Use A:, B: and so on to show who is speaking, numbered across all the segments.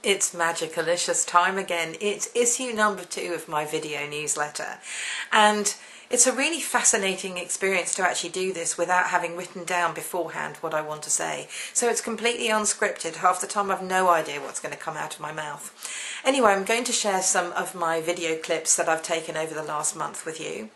A: It's Magicalicious time again. It's issue number 2 of my video newsletter, and it's a really fascinating experience to actually do this without having written down beforehand what I want to say. So it's completely unscripted. Half the time I've no idea what's going to come out of my mouth. Anyway, I'm going to share some of my video clips that I've taken over the last month with you.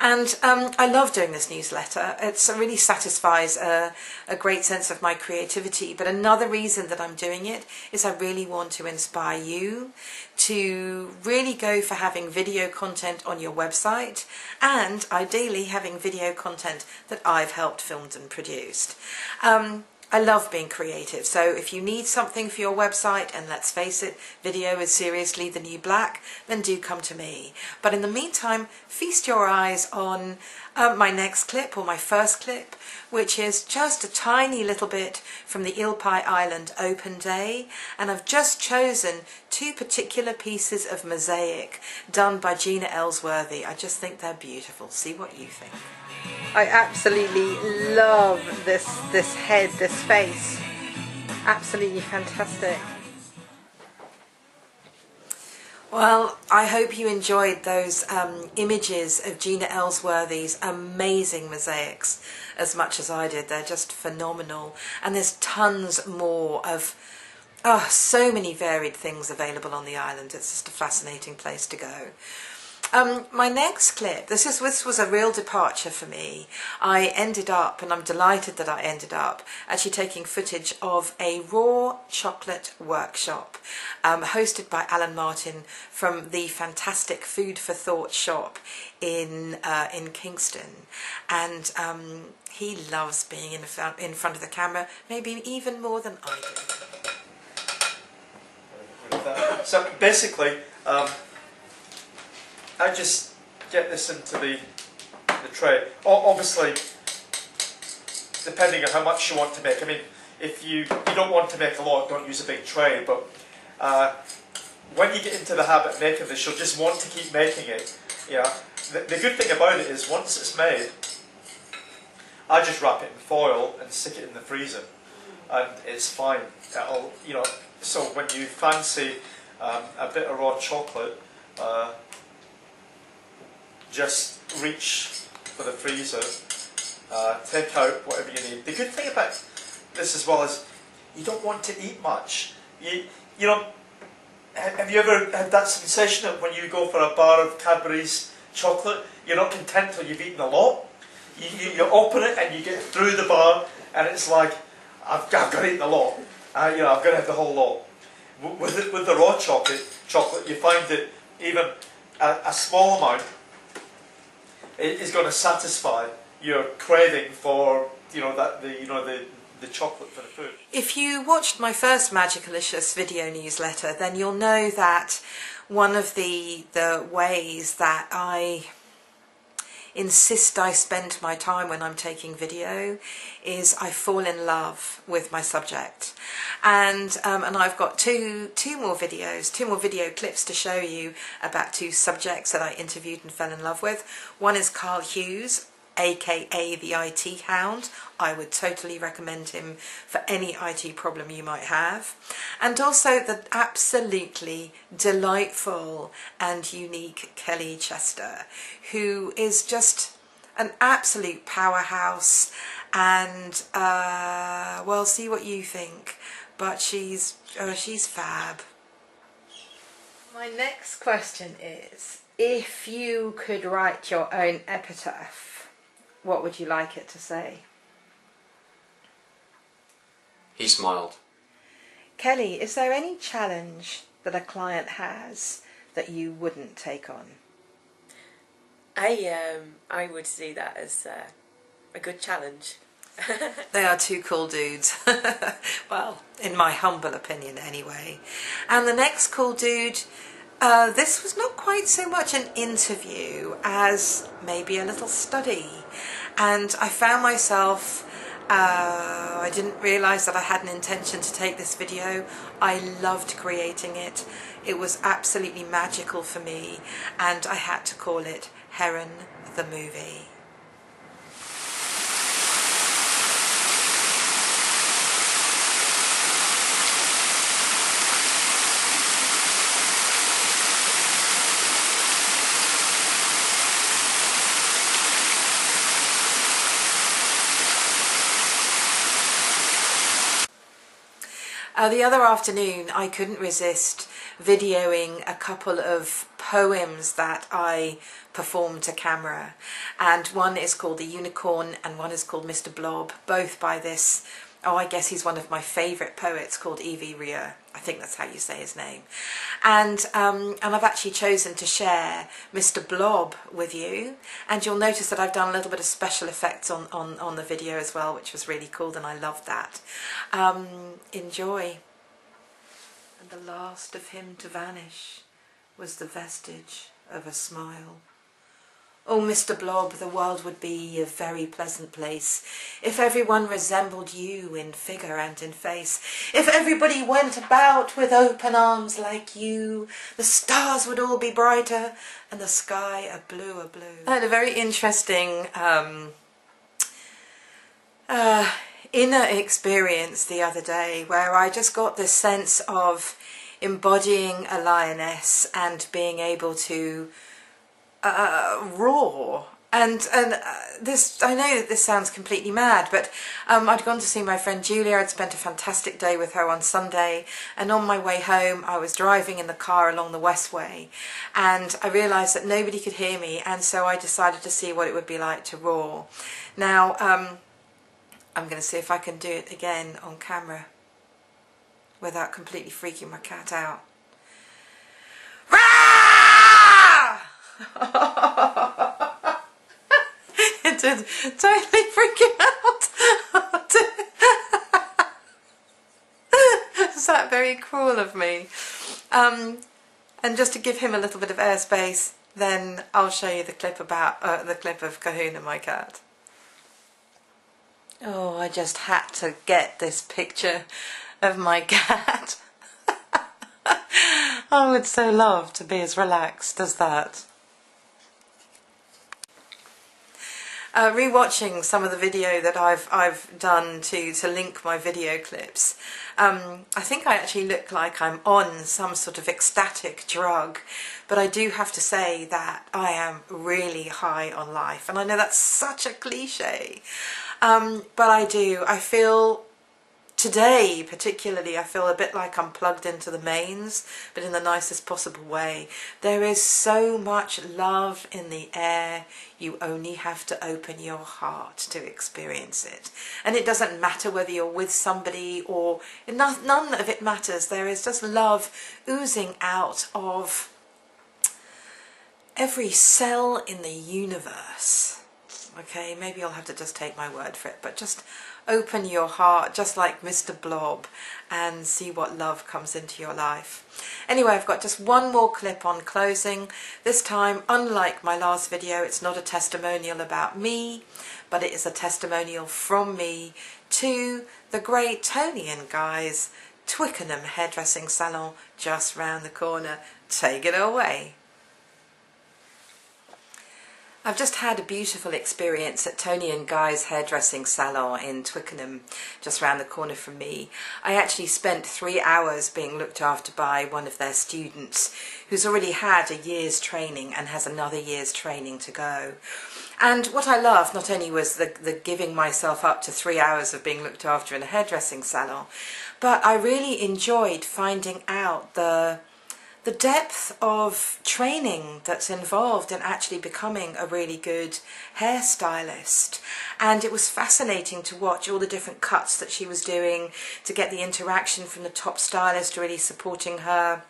A: And I love doing this newsletter. It really satisfies a great sense of my creativity. But another reason that I'm doing it is I really want to inspire you to really go for having video content on your website, and ideally having video content that I've helped filmed and produced. I love being creative, so if you need something for your website, and let's face it, video is seriously the new black, then do come to me. But in the meantime, feast your eyes on my next clip, or my first clip, which is just a tiny little bit from the Eel Pie Island Open day, and I've just chosen 2 particular pieces of mosaic done by Gina Elsworthy. I just think they're beautiful. See what you think. I absolutely love this head, this face. Absolutely fantastic. Well, I hope you enjoyed those images of Gina Elsworthy's amazing mosaics as much as I did. They're just phenomenal. And there's tons more of so many varied things available on the island. It's just a fascinating place to go. My next clip, this was a real departure for me. I ended up, and I'm delighted that I ended up, actually taking footage of a raw chocolate workshop hosted by Alan Martin from the fantastic Food for Thought shop in Kingston. And he loves being in front of the camera, maybe even more than I do.
B: So basically, I just get this into the tray. Obviously, depending on how much you want to make. I mean, if you don't want to make a lot, don't use a big tray. But when you get into the habit of making this, you'll just want to keep making it. Yeah. The good thing about it is once it's made, I just wrap it in foil and stick it in the freezer, and it's fine. So when you fancy a bit of raw chocolate, just reach for the freezer, take out whatever you need. The good thing about this as well is you don't want to eat much. You know, have you ever had that sensation that when you go for a bar of Cadbury's chocolate, you're not content till you've eaten a lot? You open it and you get through the bar and it's like, I've got to eat a lot. I've got to have the whole lot. With the raw chocolate, you find that even a small amount is going to satisfy your craving for the chocolate for the food.
A: If you watched my first Magicalicious video newsletter, then you'll know that one of the ways that I insist I spend my time when I'm taking video is I fall in love with my subject, and I've got two more video clips to show you about 2 subjects that I interviewed and fell in love with. One is Carl Hughes, aka the IT Hound. I would totally recommend him for any IT problem you might have. And also the absolutely delightful and unique Kelly Chester, who is just an absolute powerhouse, and well, see what you think, but she's fab. My next question is, if you could write your own epitaph, what would you like it to say?
C: He smiled.
A: Kelly, is there any challenge that a client has that you wouldn't take on?
D: I would see that as a good challenge.
A: They are 2 cool dudes. Well, in my humble opinion anyway. And the next cool dude, this was not quite so much an interview as maybe a little study. And I found myself, I didn't realise that I had an intention to take this video. I loved creating it. It was absolutely magical for me, and I had to call it Heron the Movie. The other afternoon I couldn't resist videoing a couple of poems that I performed to camera, and one is called The Unicorn and one is called Mr. Blob, both by this, oh I guess he's one of my favourite poets, called E.V. Rieu. I think that's how you say his name. And I've actually chosen to share Mr. Blob with you, and you'll notice that I've done a little bit of special effects on the video as well, which was really cool, and I loved that. Enjoy. And the last of him to vanish was the vestige of a smile. Oh, Mr. Blob, the world would be a very pleasant place if everyone resembled you in figure and in face. If everybody went about with open arms like you, the stars would all be brighter and the sky a bluer blue. I had a very interesting inner experience the other day where I just got this sense of embodying a lioness and being able to roar. And this, I know that this sounds completely mad, but I'd gone to see my friend Julia. I'd spent a fantastic day with her on Sunday, and on my way home I was driving in the car along the Westway, and I realised that nobody could hear me, and so I decided to see what it would be like to roar. Now I'm going to see if I can do it again on camera without completely freaking my cat out. It did totally freak him out. Is that very cruel of me? And just to give him a little bit of airspace, then I'll show you the clip about the clip of Kahuna, my cat. Oh, I just had to get this picture of my cat. I would so love to be as relaxed as that. Rewatching some of the video that I've done to link my video clips, I think I actually look like I'm on some sort of ecstatic drug, but I do have to say that I am really high on life, and I know that's such a cliche, but I feel today particularly, I feel a bit like I'm plugged into the mains, but in the nicest possible way. There is so much love in the air, you only have to open your heart to experience it. And it doesn't matter whether you're with somebody or none of it matters. There is just love oozing out of every cell in the universe. Okay, maybe I'll have to just take my word for it, but just open your heart, just like Mr. Blob, and see what love comes into your life. Anyway, I've got just one more clip on closing. This time, unlike my last video, it's not a testimonial about me, but it is a testimonial from me to the great Toni and Guy's Twickenham hairdressing salon just round the corner. Take it away. I've just had a beautiful experience at Toni and Guy's hairdressing salon in Twickenham, just round the corner from me. I actually spent 3 hours being looked after by one of their students who's already had a year's training and has another year's training to go. And what I loved not only was the giving myself up to 3 hours of being looked after in a hairdressing salon, but I really enjoyed finding out the depth of training that's involved in actually becoming a really good hairstylist. And it was fascinating to watch all the different cuts that she was doing, to get the interaction from the top stylist really supporting her,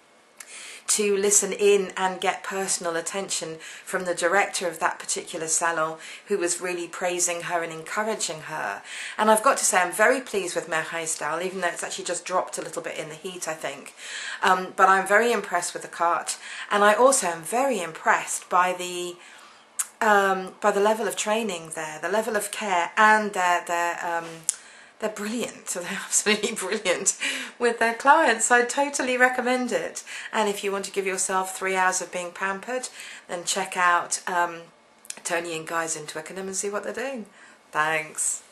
A: to listen in and get personal attention from the director of that particular salon, who was really praising her and encouraging her. And I've got to say, I'm very pleased with my hairstyle, even though it's actually just dropped a little bit in the heat, I think. But I'm very impressed with the cut, and I also am very impressed by the level of training there, the level of care, and they're brilliant, so they're absolutely brilliant with their clients. I totally recommend it. And if you want to give yourself 3 hours of being pampered, then check out Toni and Guy's in Twickenham and see what they're doing. Thanks.